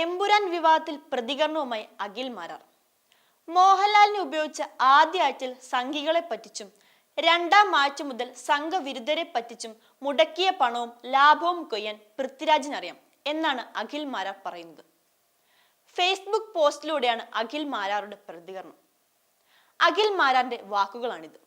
എമ്പുരാൻ വിവാദത്തിൽ പ്രതികരണവുമായി അഖിൽ മാരാർ. മോഹൻലാലിനെ ഉപയോഗിച്ച ആദ്യ ആഴ്ചയിൽ സംഘികളെ പറ്റിച്ചും രണ്ടാം ആഴ്ച മുതൽ സംഘവിരുദ്ധരെ പറ്റിച്ചും മുടക്കിയ പണവും ലാഭവും കൊയ്യാൻ പൃഥ്വിരാജിനറിയാം എന്നാണ് അഖിൽ മാരാർ പറയുന്നത്. ഫേസ്ബുക്ക് പോസ്റ്റിലൂടെയാണ് അഖിൽ മാരാറുടെ പ്രതികരണം. അഖിൽ മാരാറിന്റെ വാക്കുകളാണിത്.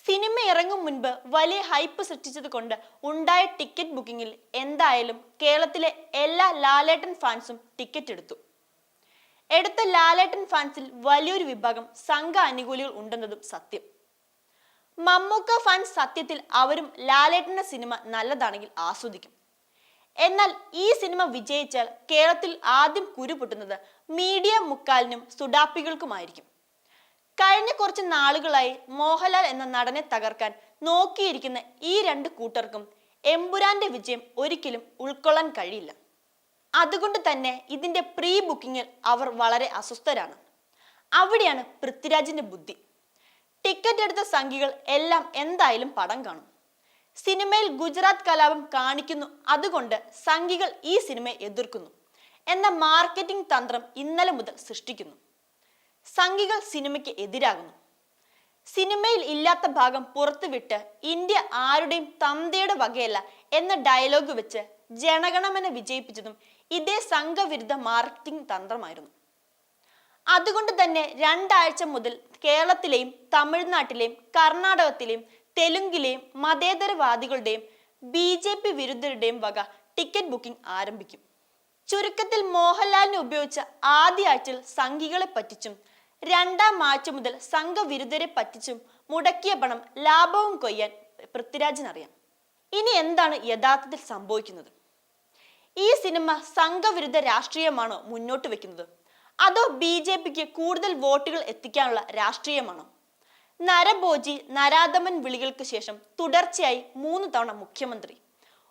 സിനിമ ഇറങ്ങും മുൻപ് വലിയ ഹൈപ്പ് സൃഷ്ടിച്ചത് കൊണ്ട് ഉണ്ടായ ടിക്കറ്റ് ബുക്കിങ്ങിൽ എന്തായാലും കേരളത്തിലെ എല്ലാ ലാലേട്ടൻ ഫാൻസും ടിക്കറ്റ് എടുത്ത ലാലേട്ടൻ ഫാൻസിൽ വലിയൊരു വിഭാഗം സംഘ അനുകൂലികൾ ഉണ്ടെന്നതും സത്യം. മമ്മൂക്ക ഫാൻസ് സത്യത്തിൽ അവരും ലാലേട്ടന്റെ സിനിമ നല്ലതാണെങ്കിൽ ആസ്വദിക്കും. എന്നാൽ ഈ സിനിമ വിജയിച്ചാൽ കേരളത്തിൽ ആദ്യം കുരുപൊട്ടുന്നത് മീഡിയ മുക്കാലിനും സുഡാപ്പികൾക്കുമായിരിക്കും. കഴിഞ്ഞ കുറച്ച് നാളുകളായി മോഹൻലാൽ എന്ന നടനെ തകർക്കാൻ നോക്കിയിരിക്കുന്ന ഈ രണ്ട് കൂട്ടർക്കും എമ്പുരാന്റെ വിജയം ഒരിക്കലും ഉൾക്കൊള്ളാൻ കഴിയില്ല. അതുകൊണ്ട് തന്നെ ഇതിന്റെ പ്രീ ബുക്കിങ്ങിൽ അവർ വളരെ അസ്വസ്ഥരാണ്. അവിടെയാണ് പൃഥ്വിരാജിന്റെ ബുദ്ധി. ടിക്കറ്റ് എടുത്ത സംഘികൾ എല്ലാം എന്തായാലും പടം കാണും. സിനിമയിൽ ഗുജറാത്ത് കലാപം കാണിക്കുന്നു, അതുകൊണ്ട് സംഘികൾ ഈ സിനിമയെ എതിർക്കുന്നു എന്ന മാർക്കറ്റിംഗ് തന്ത്രം ഇന്നലെ മുതൽ സൃഷ്ടിക്കുന്നു. സംഘികൾ സിനിമയ്ക്ക് എതിരാകുന്നു. സിനിമയിൽ ഇല്ലാത്ത ഭാഗം പുറത്തുവിട്ട് ഇന്ത്യ ആരുടെയും തന്തയുടെ വകയല്ല എന്ന ഡയലോഗ് വെച്ച് ജനഗണമന വിജയിപ്പിച്ചതും ഇതേ സംഘവിരുദ്ധ മാർക്കറ്റിംഗ് തന്ത്രമായിരുന്നു. അതുകൊണ്ട് തന്നെ രണ്ടാഴ്ച മുതൽ കേരളത്തിലെയും തമിഴ്നാട്ടിലെയും കർണാടകത്തിലെയും തെലുങ്കിലെയും മതേതരവാദികളുടെയും BJP വിരുദ്ധരുടെയും വക ടിക്കറ്റ് ബുക്കിംഗ് ആരംഭിക്കും. ചുരുക്കത്തിൽ മോഹൻലാലിനെ ഉപയോഗിച്ച ആദ്യ ആഴ്ചയിൽ സംഘികളെ പറ്റിച്ചും രണ്ടാം ആഴ്ച മുതൽ സംഘവിരുദ്ധരെ പറ്റിച്ചും മുടക്കിയ പണം ലാഭവും കൊയ്യാൻ പൃഥ്വിരാജിനറിയാം. ഇനി എന്താണ് യഥാർത്ഥത്തിൽ സംഭവിക്കുന്നത്? ഈ സിനിമ സംഘവിരുദ്ധ രാഷ്ട്രീയമാണോ മുന്നോട്ട് വെക്കുന്നത്, അതോ BJPക്ക് കൂടുതൽ വോട്ടുകൾ എത്തിക്കാനുള്ള രാഷ്ട്രീയമാണോ? നരഭോജി നരാധമൻ വിളികൾക്ക് ശേഷം തുടർച്ചയായി 3 തവണ മുഖ്യമന്ത്രി,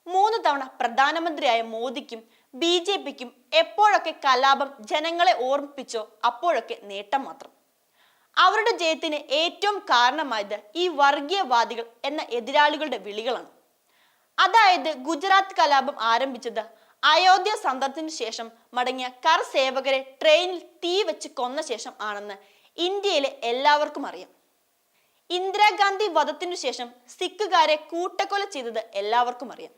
3 തവണ പ്രധാനമന്ത്രിയായ മോദിക്കും BJPക്കും എപ്പോഴൊക്കെ കലാപം ജനങ്ങളെ ഓർമ്മിപ്പിച്ചോ അപ്പോഴൊക്കെ നേട്ടം മാത്രം. അവരുടെ ജയത്തിന് ഏറ്റവും കാരണമായത് ഈ വർഗീയവാദികൾ എന്ന എതിരാളികളുടെ വിളികളാണ്. അതായത് ഗുജറാത്ത് കലാപം ആരംഭിച്ചത് അയോധ്യ സന്ദർശനത്തിന് ശേഷം മടങ്ങിയ കർസേവകരെ ട്രെയിനിൽ തീ വെച്ച് കൊന്ന ശേഷം ആണെന്ന് ഇന്ത്യയിലെ എല്ലാവർക്കും അറിയാം. ഇന്ദിരാഗാന്ധി വധത്തിനു ശേഷം സിഖുകാരെ കൂട്ടക്കൊല ചെയ്തത് എല്ലാവർക്കും അറിയാം.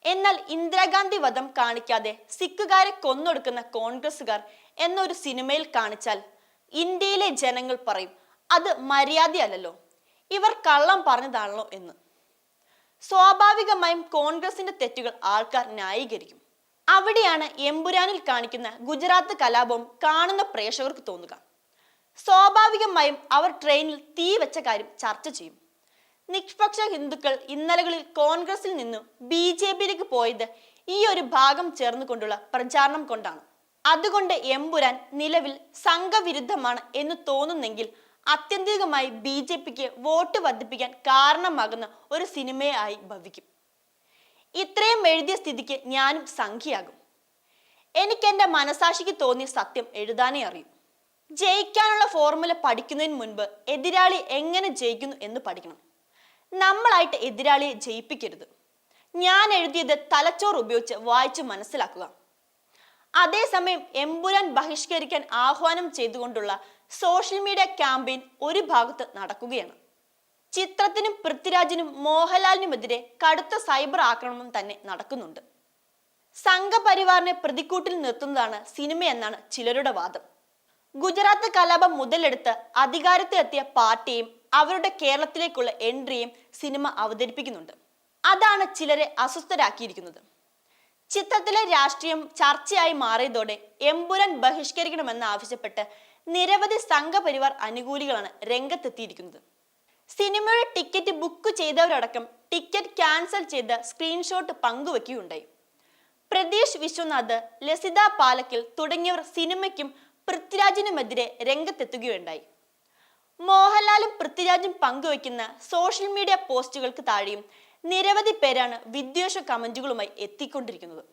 എന്നാൽ ഇന്ദിരാഗാന്ധി വധം കാണിക്കാതെ സിഖുകാരെ കൊന്നൊടുക്കുന്ന കോൺഗ്രസുകാർ എന്നൊരു സിനിമയിൽ കാണിച്ചാൽ ഇന്ത്യയിലെ ജനങ്ങൾ പറയും അത് മര്യാദയല്ലോ, ഇവർ കള്ളം പറഞ്ഞതാണല്ലോ എന്ന്. സ്വാഭാവികമായും കോൺഗ്രസിന്റെ തെറ്റുകൾ ആൾക്കാർ ന്യായീകരിക്കും. അവിടെയാണ് എമ്പുരാനിൽ കാണിക്കുന്ന ഗുജറാത്ത് കലാപവും കാണുന്ന പ്രേക്ഷകർക്ക് തോന്നുക. സ്വാഭാവികമായും അവർ ട്രെയിനിൽ തീ വെച്ച കാര്യം ചർച്ച ചെയ്യും. നിഷ്പക്ഷ ഹിന്ദുക്കൾ ഇന്നലകളിൽ കോൺഗ്രസിൽ നിന്നും BJPയിലേക്ക് പോയത് ഈ ഒരു ഭാഗം ചേർന്നുകൊണ്ടുള്ള പ്രചാരണം കൊണ്ടാണ്. അതുകൊണ്ട് എമ്പുരാൻ നിലവിൽ സംഘവിരുദ്ധമാണ് എന്ന് തോന്നുന്നെങ്കിൽ ആത്യന്തികമായി BJPക്ക് വോട്ട് വർദ്ധിപ്പിക്കാൻ കാരണമാകുന്ന ഒരു സിനിമയായി ഭവിക്കും. ഇത്രയും എഴുതിയ സ്ഥിതിക്ക് ഞാനും സംഖ്യയാകും. എനിക്ക് എൻ്റെ മനസാക്ഷിക്ക് തോന്നിയ സത്യം എഴുതാനേ അറിയൂ. ജയിക്കാനുള്ള ഫോർമുല പഠിക്കുന്നതിന് മുൻപ് എതിരാളി എങ്ങനെ ജയിക്കുന്നു എന്ന് പഠിക്കണം. നമ്മളായിട്ട് എതിരാളിയെ ജയിപ്പിക്കരുത്. ഞാൻ എഴുതിയത് തലച്ചോറ് ഉപയോഗിച്ച് വായിച്ചു മനസ്സിലാക്കുക. അതേസമയം എമ്പുരാൻ ബഹിഷ്കരിക്കാൻ ആഹ്വാനം ചെയ്തുകൊണ്ടുള്ള സോഷ്യൽ മീഡിയ ക്യാമ്പയിൻ ഒരു ഭാഗത്ത് നടക്കുകയാണ്. ചിത്രത്തിനും പൃഥ്വിരാജിനും മോഹൻലാലിനുമെതിരെ കടുത്ത സൈബർ ആക്രമണം തന്നെ നടക്കുന്നുണ്ട്. സംഘപരിവാറിനെ പ്രതിക്കൂട്ടിൽ നിർത്തുന്നതാണ് സിനിമയെന്നാണ് ചിലരുടെ വാദം. ഗുജറാത്ത് കലാപം മുതലെടുത്ത് അധികാരത്തിലെത്തിയ പാർട്ടിയും അവരുടെ കേരളത്തിലേക്കുള്ള എൻട്രിയും സിനിമ അവതരിപ്പിക്കുന്നുണ്ട്. അതാണ് ചിലരെ അസ്വസ്ഥരാക്കിയിരിക്കുന്നത്. ചിത്രത്തിലെ രാഷ്ട്രീയം ചർച്ചയായി മാറിയതോടെ എമ്പുരാൻ ബഹിഷ്കരിക്കണമെന്ന് ആവശ്യപ്പെട്ട് നിരവധി സംഘപരിവാർ അനുകൂലികളാണ് രംഗത്തെത്തിയിരിക്കുന്നത്. സിനിമയുടെ ടിക്കറ്റ് ബുക്ക് ചെയ്തവരടക്കം ടിക്കറ്റ് ക്യാൻസൽ ചെയ്ത് സ്ക്രീൻഷോട്ട് പങ്കുവെക്കുകയുണ്ടായി. പ്രതീഷ് വിശ്വനാഥ്, ലസിത പാലക്കൽ തുടങ്ങിയവർ സിനിമയ്ക്കും പൃഥ്വിരാജിനുമെതിരെ രംഗത്തെത്തുകയുണ്ടായി. മോഹൻലാലും പൃഥ്വിരാജും പങ്കുവയ്ക്കുന്ന സോഷ്യൽ മീഡിയ പോസ്റ്റുകൾക്ക് താഴെയും നിരവധി പേരാണ് വിദ്വേഷ കമന്റുകളുമായി എത്തിക്കൊണ്ടിരിക്കുന്നത്.